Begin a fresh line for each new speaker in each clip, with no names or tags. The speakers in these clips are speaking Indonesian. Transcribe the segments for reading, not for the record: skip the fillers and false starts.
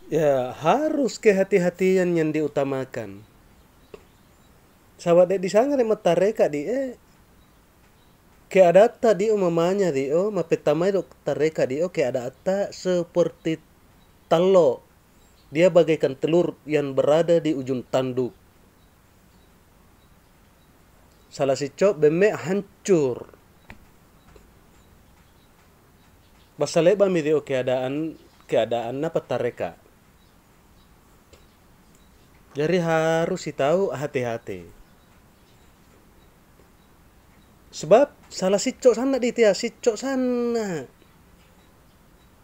Ya, harus kehati-hatian yang diutamakan. Sahabat di sana matareka di ke ada tadi umamanya di mapetama itu tareka di ke ada seperti talo. Dia bagaikan telur yang berada di ujung tanduk. Salah si cok beme hancur. Basaleba mi dio keadaan apa tareka. Jadi harus tahu hati-hati. Sebab salah si cok sana di tia si cok sana.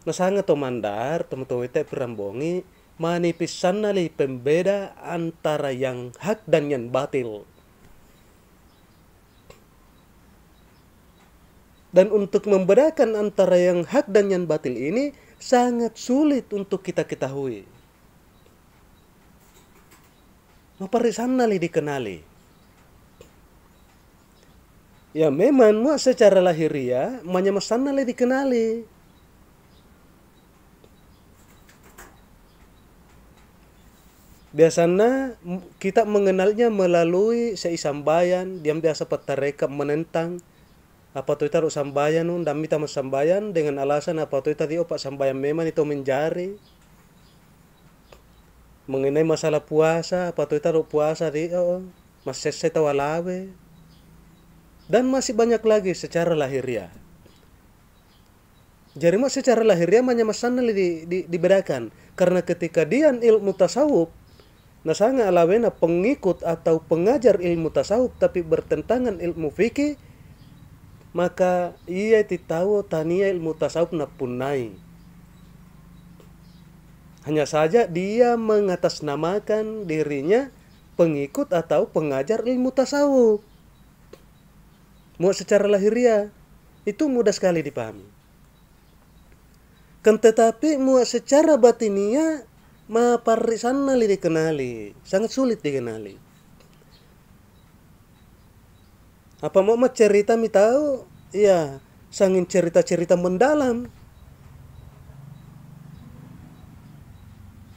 Nasanga to mandar temu wete perambongi manipis sana li pembeda antara yang hak dan yang batil. Dan untuk membedakan antara yang hak dan yang batil ini sangat sulit untuk kita ketahui. Sana li dikenali. Ya memang secara lahiriah sana li dikenali. Biasanya kita mengenalnya melalui seisambayan, dia biasa petareka menentang apa tuh taruh sambayan nun dami tama sambayan dengan alasan apa tuh tadi opak sambayan memang itu menjari mengenai masalah puasa apa tuh taruh puasa di masih saya tahu alawe dan masih banyak lagi secara lahiriah. Jadi secara lahiriah masana dibedakan karena ketika dia ilmu tasawuf nasanga alawena pengikut atau pengajar ilmu tasawuf tapi bertentangan ilmu fikih, maka ia tahu tania ilmu tasawuf na punai. Hanya saja dia mengatasnamakan dirinya pengikut atau pengajar ilmu tasawuf. Mau secara lahiriah itu mudah sekali dipahami. Kan tetapi mau secara batiniah sana li dikenali, sangat sulit dikenali. Apa mau cerita mi tahu? Iya, sangin cerita-cerita mendalam.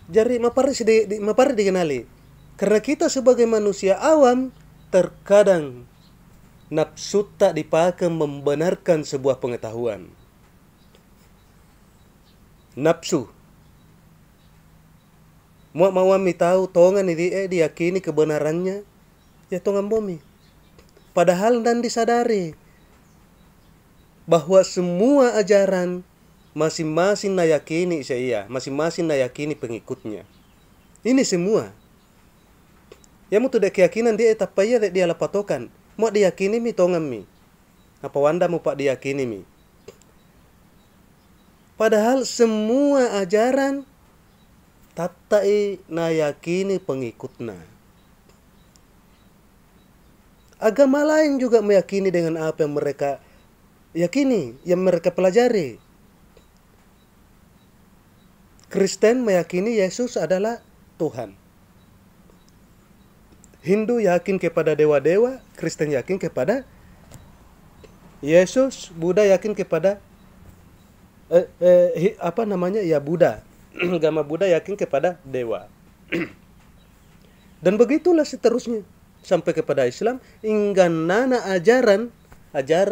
Jadi mapari dikenali. Karena kita sebagai manusia awam terkadang nafsu tak dipakai membenarkan sebuah pengetahuan. Nafsu. Mau mi tahu tongan diyakini kebenarannya, ya tongan bomi. Padahal dan disadari bahwa semua ajaran masing-masing nayakini saya, masing-masing nayakini pengikutnya. Ini semua. Ya mu tidak keyakinan dia tapaya dia lapatokan. Mau diyakini mi tongan mi. Apa wanda mu pak diyakini mi. Padahal semua ajaran tatai nayakini pengikutnya. Agama lain juga meyakini dengan apa yang mereka yakini, yang mereka pelajari. Kristen meyakini Yesus adalah Tuhan. Hindu yakin kepada dewa-dewa, Kristen yakin kepada Yesus, Buddha yakin kepada ya Buddha. Agama Buddha yakin kepada dewa. Dan begitulah seterusnya sampai kepada Islam hingga nana ajaran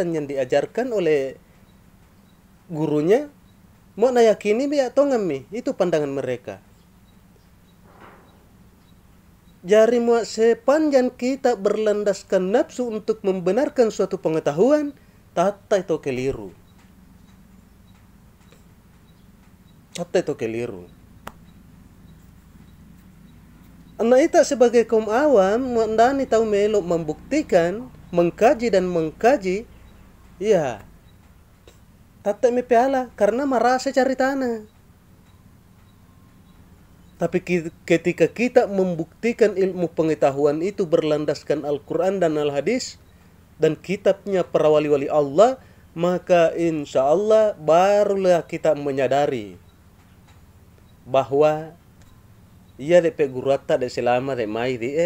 yang diajarkan oleh gurunya mau nayakini mi atau ngami, itu pandangan mereka. Jari mau sepanjang kita berlandaskan nafsu untuk membenarkan suatu pengetahuan, tata itu keliru. Tata itu keliru. Anak kita sebagai kaum awam, mandani tahu melo membuktikan, mengkaji dan mengkaji, ya, tata me piala karena merasa cari tanah. Tapi ketika kita membuktikan ilmu pengetahuan itu berlandaskan Al-Quran dan Al-Hadis dan kitabnya para wali-wali Allah, maka insya Allah barulah kita menyadari bahwa ia depe gurata de selama de mai di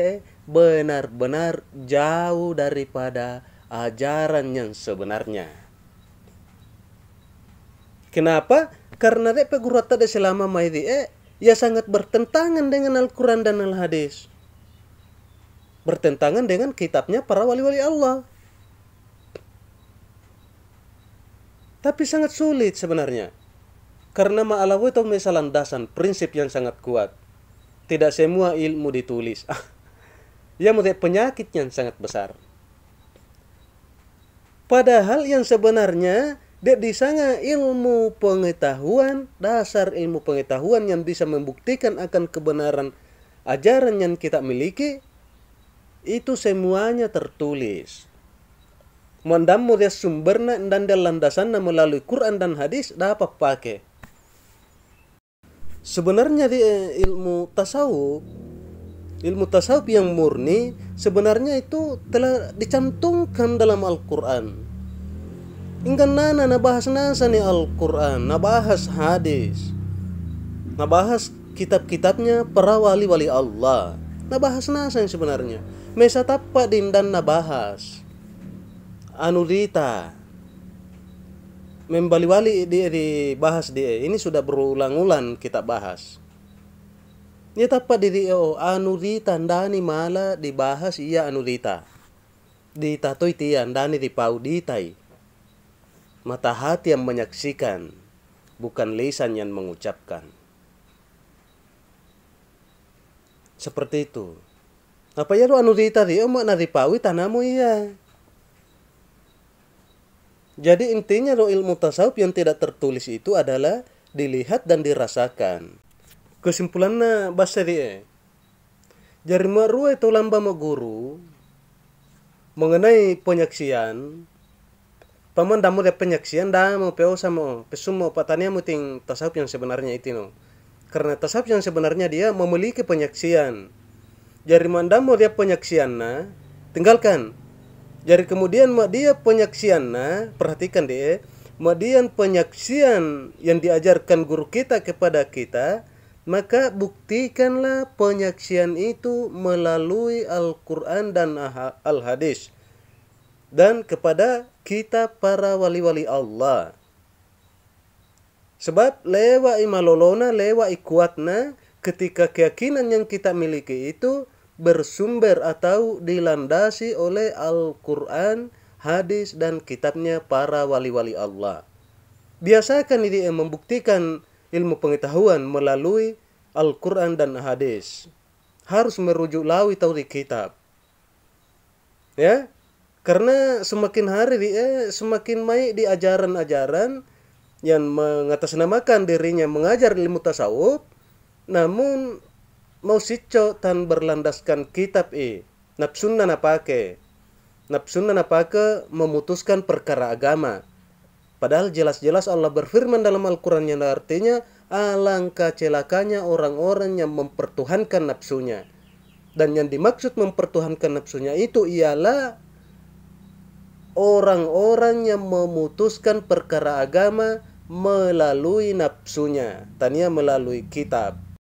benar-benar jauh daripada ajaran yang sebenarnya. Kenapa? Karena depe gurata de selama mai di ya sangat bertentangan dengan Al-Quran dan Al-Hadis. Bertentangan dengan kitabnya para wali-wali Allah. Tapi sangat sulit sebenarnya. Karena ma'alawu itu landasan prinsip yang sangat kuat. Tidak semua ilmu ditulis. Ya mulai penyakit yang sangat besar. Padahal yang sebenarnya di sana ilmu pengetahuan, dasar ilmu pengetahuan yang bisa membuktikan akan kebenaran ajaran yang kita miliki, itu semuanya tertulis. Mandamu dia sumbernya dan dia landasannya melalui Quran dan hadis dapat pakai. Sebenarnya di ilmu tasawuf yang murni sebenarnya itu telah dicantumkan dalam Al-Quran. Ingkan nana nabahas nasa ni Al-Quran, nabahas hadis, nabahas kitab-kitabnya para wali-wali Allah, nabahas nasa yang sebenarnya. Mesa tapak dindan nabahas anudita membali-wali dibahas ini sudah berulang-ulang kita bahas. Ya tapak diri anudita ndani mala dibahas iya anudita. Ditatoi tian ndani dipau ditai. Mata hati yang menyaksikan, bukan lisan yang mengucapkan. Seperti itu. Apa ya anudita dia makna dipawi tanamu iya. Jadi intinya ilmu tasawuf yang tidak tertulis itu adalah dilihat dan dirasakan. Kesimpulannya bahasa dia. Jari marua itu lamba guru mengenai penyaksian. Paman damu de penyaksian damu peo sama pesumo patania muting tasawuf yang sebenarnya itu no. Karena tasawuf yang sebenarnya dia memiliki penyaksian. Jari mandamu dia penyaksianna tinggalkan. Jadi kemudian dia penyaksiannya, perhatikan dia, kemudian penyaksian yang diajarkan guru kita kepada kita, maka buktikanlah penyaksian itu melalui Al-Quran dan Al-Hadis. Dan kepada kita para wali-wali Allah. Sebab lewa imalolona, lewa ikuatna, ketika keyakinan yang kita miliki itu bersumber atau dilandasi oleh Al-Quran, hadis, dan kitabnya para wali-wali Allah. Biasakan ini membuktikan ilmu pengetahuan melalui Al-Quran dan hadis. Harus merujuk lawi tahu di kitab. Ya, karena semakin hari semakin baik di ajaran-ajaran yang mengatasnamakan dirinya mengajar ilmu tasawuf, namun mau sico tan berlandaskan kitab nafsunna napake memutuskan perkara agama. Padahal jelas-jelas Allah berfirman dalam Al-Quran yang artinya alangkah celakanya orang-orang yang mempertuhankan nafsunya. Dan yang dimaksud mempertuhankan nafsunya itu ialah orang-orang yang memutuskan perkara agama melalui nafsunya, tania melalui kitab.